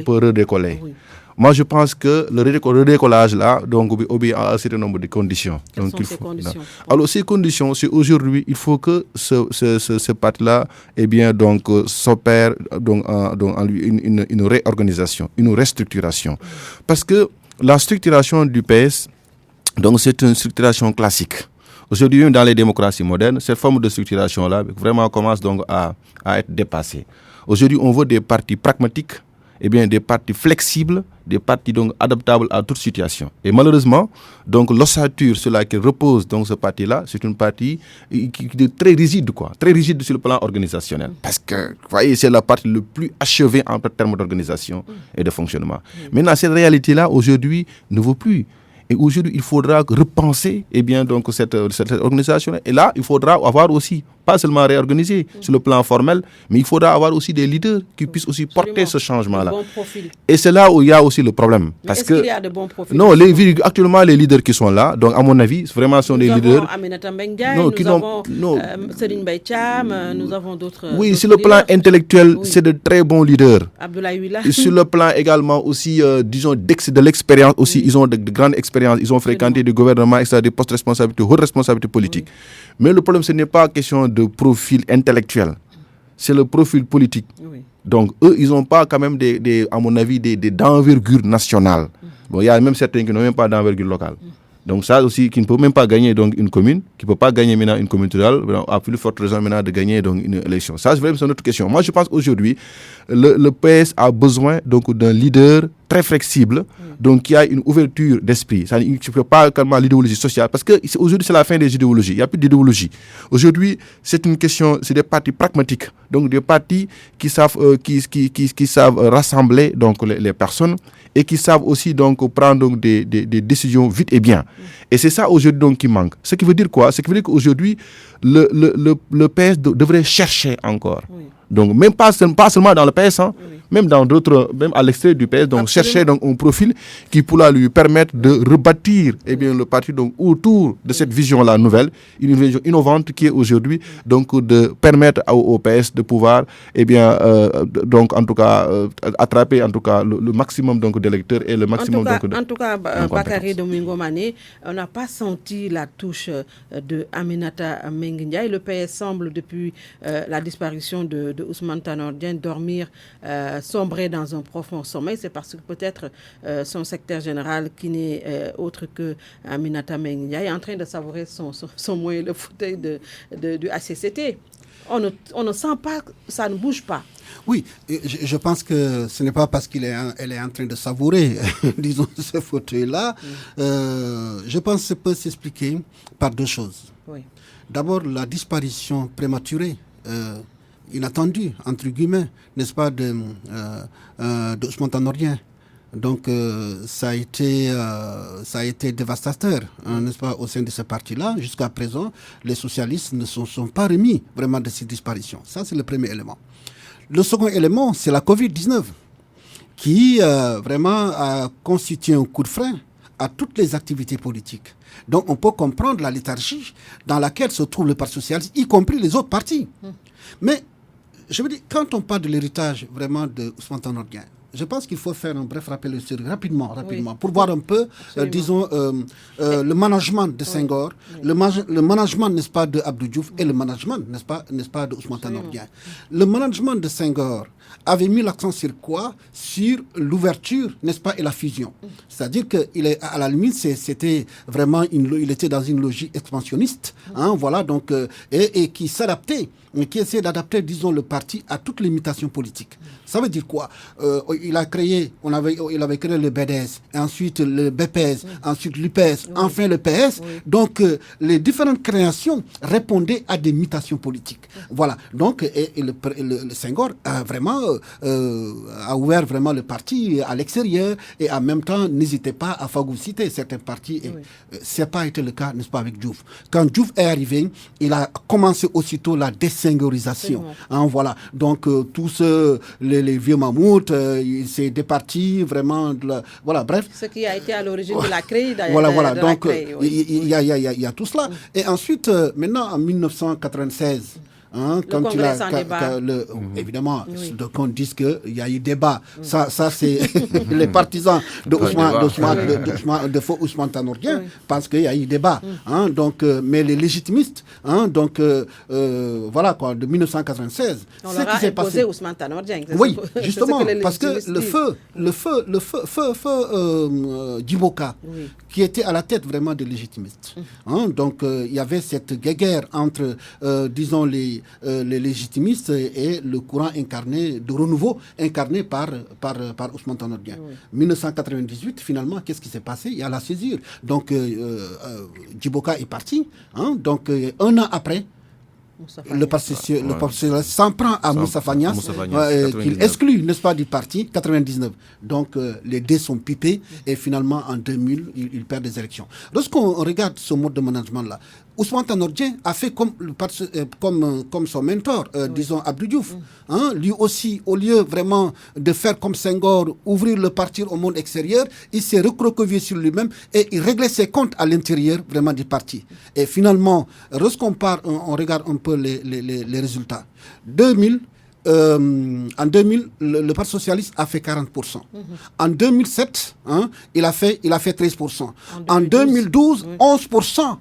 redécoller? Oui. Moi, je pense que le redécollage là, donc, obéit à un certain nombre de conditions. Quelles sont ces conditions? Alors, ces conditions, c'est aujourd'hui, il faut que ce parti-là, donc, s'opère donc, une réorganisation, une restructuration. Parce que la structuration du PS, donc, c'est une structuration classique. Aujourd'hui, dans les démocraties modernes, cette forme de structuration-là vraiment commence donc à être dépassée. Aujourd'hui, on veut des partis pragmatiques, des partis flexibles, des partis donc adaptables à toute situation. Et malheureusement, donc l'ossature sur laquelle repose donc ce parti-là, c'est une partie qui est très rigide, très rigide sur le plan organisationnel. Parce que, vous voyez, c'est la partie le plus achevée en termes d'organisation et de fonctionnement. Maintenant, cette réalité-là, aujourd'hui, ne vaut plus. Et aujourd'hui, il faudra repenser donc, cette organisation. Et là, il faudra avoir aussi, pas seulement réorganiser sur le plan formel, mais il faudra avoir aussi des leaders qui puissent aussi porter ce changement-là. Bon profil. Et c'est là où il y a aussi le problème. Parce qu'il y a de bons profils? Non, actuellement, les leaders qui sont là, donc à mon avis, vraiment sont des leaders. Nous avons Aminata Mbengue Ndiaye, nous avons Serigne Mbaye Thiam, nous avons d'autres. Oui, sur le plan intellectuel, c'est de très bons leaders. Abdoulaye Willa. Sur le plan également aussi, disons, de l'expérience aussi, ils ont de grandes expériences. Ils ont fréquenté des gouvernements, etc., des postes de responsabilité, haute responsabilité politique. Mais le problème, ce n'est pas question de profil intellectuel, c'est le profil politique. Donc, eux, ils n'ont pas quand même, à mon avis, d'envergure nationale. Bon, il y a même certains qui n'ont même pas d'envergure locale. Donc ça aussi, qui ne peut même pas gagner donc une commune, qui ne peut pas gagner maintenant une commune rurale, a plus forte raison maintenant de gagner donc une élection. Ça, c'est vraiment une autre question. Moi, je pense aujourd'hui, le PS a besoin donc d'un leader très flexible, donc qui a une ouverture d'esprit. Ça ne peut pas carrément l'idéologie sociale, parce que aujourd'hui c'est la fin des idéologies. Il n'y a plus d'idéologie. Aujourd'hui, c'est une question, c'est des partis pragmatiques, donc des partis qui savent, qui savent rassembler donc les personnes et qui savent aussi donc prendre donc des décisions vite et bien. Et c'est ça aujourd'hui donc qui manque. Ce qui veut dire quoi? Ce qui veut dire qu'aujourd'hui le PS devrait chercher encore. Oui. Donc même pas seulement dans le PS, hein, oui. Même dans d'autres, même à l'extérieur du PS, donc absolument. Chercher donc un profil qui pourra lui permettre de rebâtir le parti donc autour de cette vision-là nouvelle, une vision innovante qui est aujourd'hui donc de permettre au PS de pouvoir donc en tout cas attraper en tout cas le maximum donc d'électeurs et le maximum en tout cas Bakary Domingo Mané, on n'a pas senti la touche de Aminata Mbengue Ndiaye. Le PS semble depuis la disparition de Ousmane Tanor Dieng dormir, sombrer dans un profond sommeil. C'est parce que peut-être son secrétaire général, qui n'est autre que Aminata Mbengue Ndiaye, est en train de savourer son moyen, le fauteuil du HCCT. On ne sent pas, ça ne bouge pas. Oui, je pense que ce n'est pas parce qu'elle est en train de savourer, disons, ce fauteuil-là. Je pense que ça peut s'expliquer par deux choses. Oui. D'abord, la disparition prématurée, inattendue, entre guillemets, n'est-ce pas, d'Ousmane Tanor Dieng. Donc, ça a été dévastateur, n'est-ce pas, au sein de ce parti-là. Jusqu'à présent, les socialistes ne se sont pas remis vraiment de cette disparition. Ça, c'est le premier élément. Le second élément, c'est la Covid-19, qui vraiment a constitué un coup de frein à toutes les activités politiques. Donc, on peut comprendre la léthargie dans laquelle se trouve le Parti socialiste, y compris les autres partis. Mais, je veux dire, quand on parle de l'héritage vraiment de Ousmane Tanor Dieng, je pense qu'il faut faire un bref rappel historique rapidement, oui, pour voir un peu, disons, le management de Senghor, oui. Le management, n'est-ce pas, de Abdou Diouf et le management, n'est-ce pas, de Ousmane Tanor Dieng. Le management de Senghor avait mis l'accent sur quoi? Sur l'ouverture, n'est-ce pas, et la fusion. C'est-à-dire qu'à la limite, c'était vraiment, il était dans une logique expansionniste, hein, voilà, donc, et qui s'adaptait, qui essayait d'adapter, disons, le parti à toutes les mutations politiques. Ça veut dire quoi? Il avait créé le BDS, ensuite le BPS, ensuite l'UPS, enfin le PS. Donc, les différentes créations répondaient à des mutations politiques. Voilà. Donc, le Senghor a vraiment a ouvert vraiment le parti à l'extérieur et en même temps n'hésitait pas à phagocyter certains partis. Et ça n'a pas été le cas, n'est-ce pas, avec Diouf. Quand Diouf est arrivé, il a commencé aussitôt la désenghorisation. Hein, voilà. Donc, tous les vieux mammouths, c'est des partis vraiment... voilà, bref. Ce qui a été à l'origine de la CREI, d'ailleurs. Voilà. Donc, il y a tout cela. Et ensuite, maintenant, en 1996... Hein, quand évidemment, donc on dit qu'il y a eu débat. Ça c'est les partisans de faux Ousmane Tanor Dieng parce qu'il y a eu débat. Hein, donc, mais les légitimistes, hein, donc voilà quoi, de 1996. On leur a imposé Ousmane Tanor Dieng. Oui, justement, parce que le feu Djiboka, qui était à la tête vraiment des légitimistes. Hein, donc il y avait cette guéguerre entre, disons, les légitimistes et le courant incarné de renouveau incarné par Ousmane Tanor Dieng. 1998, finalement, qu'est-ce qui s'est passé? Il y a la césure. Donc, Djiboka est parti. Hein, donc, un an après, le Parti s'en prend à Moussa Fagnas, qu'il exclut, n'est-ce pas, du parti, 99. Donc, les dés sont pipés et finalement, en 2000, il perd des élections. Lorsqu'on regarde ce mode de management-là, Ousmane Tanor Dieng a fait comme son mentor, disons Abdou Diouf. Hein, lui aussi, au lieu vraiment de faire comme Senghor, ouvrir le parti au monde extérieur, il s'est recroquevillé sur lui-même et il réglait ses comptes à l'intérieur vraiment du parti. Et finalement, lorsqu'on on regarde un peu les résultats. En 2000, le Parti socialiste a fait 40%. En 2007, hein, il a fait 13%. En 2012, 11%.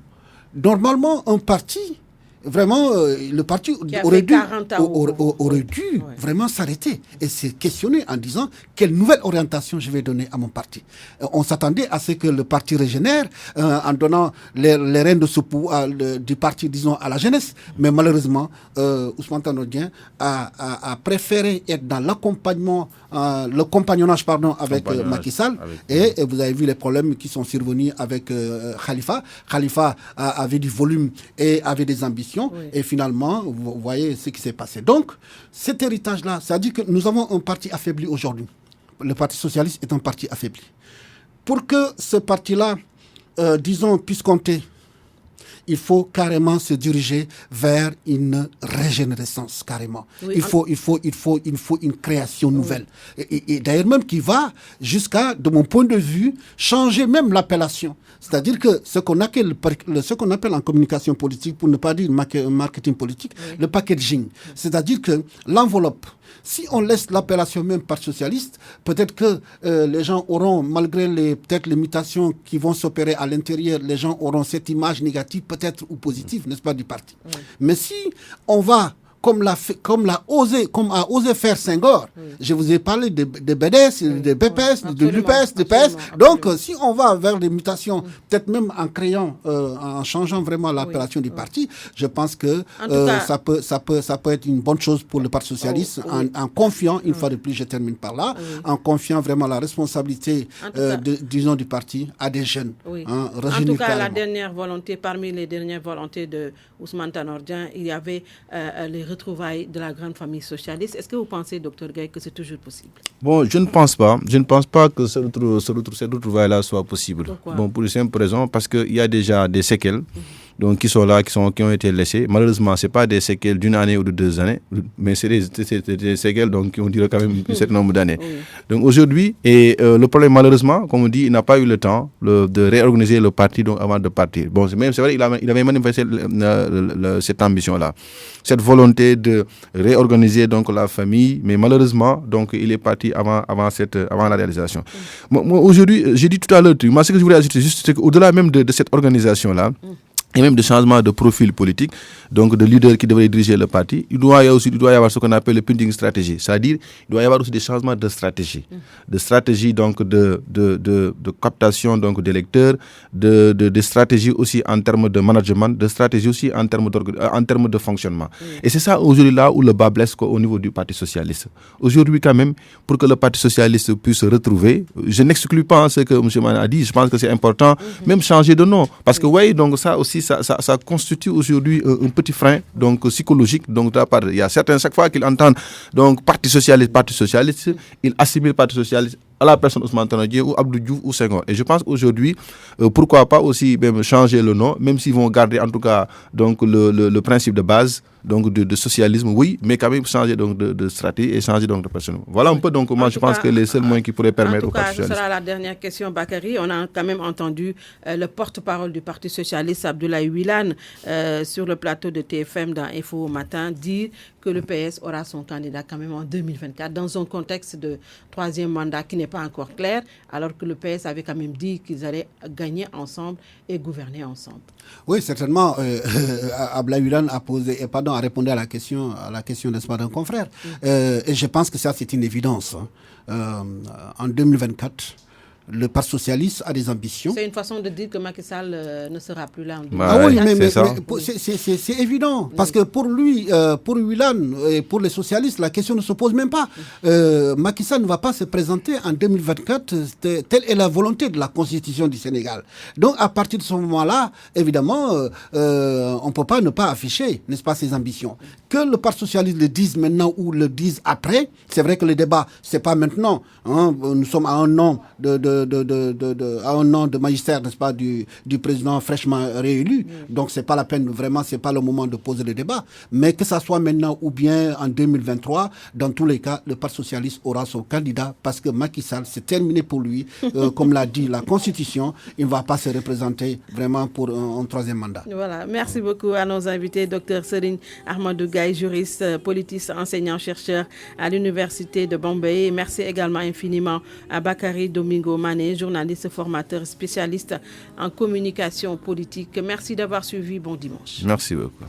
Normalement, un parti vraiment, le parti aurait dû vraiment s'arrêter et se questionner en disant quelle nouvelle orientation je vais donner à mon parti. On s'attendait à ce que le parti régénère en donnant les rênes du parti, disons, à la jeunesse. Mais malheureusement, Ousmane Tanor Dieng a préféré être dans le compagnonnage avec Macky Sall. Et vous avez vu les problèmes qui sont survenus avec Khalifa. Khalifa avait du volume et avait des ambitions. Oui. Et finalement, vous voyez ce qui s'est passé. Donc, cet héritage-là, c'est-à-dire que nous avons un parti affaibli aujourd'hui. Le Parti socialiste est un parti affaibli. Pour que ce parti-là, disons, puisse compter, il faut carrément se diriger vers une régénérescence, carrément. Oui, il faut une création nouvelle. Et d'ailleurs même qui va jusqu'à, de mon point de vue, changer même l'appellation. C'est-à-dire que ce qu'on appelle en communication politique, pour ne pas dire marketing politique, le packaging. C'est-à-dire que l'enveloppe, si on laisse l'appellation même Parti socialiste, peut-être que les gens auront, malgré peut-être les mutations qui vont s'opérer à l'intérieur, les gens auront cette image négative peut-être ou positive, n'est-ce pas, du parti. Oui. Mais si on va comme a osé faire Senghor. Oui. Je vous ai parlé de BDS, de BPS, de l'UPS, de PS. Donc, si on va vers des mutations, peut-être même en changeant vraiment l'appellation du parti, je pense que ça peut être une bonne chose pour le Parti socialiste, en confiant, une fois de plus, je termine par là, en confiant vraiment la responsabilité, disons, du parti à des jeunes. Oui. En tout cas, la dernière volonté, parmi les dernières volontés de Ousmane Tanor Dieng, il y avait les retrouvailles de la grande famille socialiste. Est-ce que vous pensez, Dr Gaye, que c'est toujours possible? Bon, je ne pense pas. Je ne pense pas que cette retrouvaille-là soit possible. Pourquoi? Bon, pour une simple raison, parce qu'il y a déjà des séquelles. Donc, qui sont là, qui ont été laissés. Malheureusement, ce n'est pas des séquelles d'une année ou de 2 années, mais c'est des séquelles donc, qui ont duré quand même un certain nombre d'années. Oui. Donc, aujourd'hui, le problème, malheureusement, comme on dit, il n'a pas eu le temps de réorganiser le parti donc, avant de partir. Bon, c'est vrai, il avait manifesté cette ambition-là, cette volonté de réorganiser donc, la famille, mais malheureusement, donc, il est parti avant la réalisation. Moi, aujourd'hui, j'ai dit tout à l'heure, moi, ce que je voulais ajouter, juste, c'est qu'au-delà même de cette organisation-là, et même de changement de profil politique, donc de leader qui devrait diriger le parti, il doit y avoir ce qu'on appelle le punting stratégie. C'est-à-dire, il doit y avoir aussi des changements de stratégie. De stratégie donc de captation donc d'électeurs, de stratégie aussi en termes de management, de stratégie aussi en termes de fonctionnement. Et c'est ça aujourd'hui là où le bas blesse au niveau du Parti socialiste. Aujourd'hui quand même, pour que le Parti socialiste puisse se retrouver, je n'exclus pas ce que M. Mané a dit, je pense que c'est important, même changer de nom. Parce que oui, donc ça aussi, ça constitue aujourd'hui un petit frein donc, psychologique. Donc, il y a certains, chaque fois qu'ils entendent donc, Parti socialiste, ils assimilent Parti socialiste à la personne Ousmane Tanor Dieng ou Abdou Diouf ou Senghor. Et je pense aujourd'hui, pourquoi pas aussi même changer le nom, même s'ils vont garder en tout cas donc, le principe de base donc de socialisme, oui, mais quand même changer donc de stratégie et changer donc de personne. Voilà un peu donc moi je pense que les seuls moyens qui pourraient permettre au Parti socialiste. Ce sera la dernière question, Bakary. On a quand même entendu le porte-parole du Parti socialiste, Abdoulaye Wilane, sur le plateau de TFM dans Info au matin, dire que le PS aura son candidat quand même en 2024 dans un contexte de 3e mandat qui n'est pas encore clair, alors que le PS avait quand même dit qu'ils allaient gagner ensemble et gouverner ensemble. Oui, certainement. Abdoulaye Wilane a répondu à la question, n'est-ce pas, d'un confrère. Et je pense que ça, c'est une évidence. En 2024, le Parti socialiste a des ambitions. C'est une façon de dire que Macky Sall ne sera plus là en 2024. Ah oui, mais c'est évident. Parce que pour lui, pour Wilane et pour les socialistes, la question ne se pose même pas. Macky Sall ne va pas se présenter en 2024. Telle est la volonté de la Constitution du Sénégal. Donc, à partir de ce moment-là, évidemment, on ne peut pas ne pas afficher, n'est-ce pas, ses ambitions. Que le Parti socialiste le dise maintenant ou le dise après, c'est vrai que le débat, ce n'est pas maintenant. Hein. Nous sommes à un an de magistère, n'est-ce pas, du président fraîchement réélu. Donc, c'est pas la peine, vraiment, c'est pas le moment de poser le débat. Mais que ça soit maintenant ou bien en 2023, dans tous les cas, le Parti socialiste aura son candidat parce que Macky Sall, c'est terminé pour lui. Comme l'a dit la Constitution, il ne va pas se représenter vraiment pour un 3e mandat. Voilà. Merci beaucoup à nos invités, Dr Serigne Ahmadou Gaye, juriste, politiste, enseignant-chercheur à l'Université de Bombay. Merci également infiniment à Bakary Domingo Mané, journaliste formateur spécialiste en communication politique. Merci d'avoir suivi. Bon dimanche. Merci beaucoup.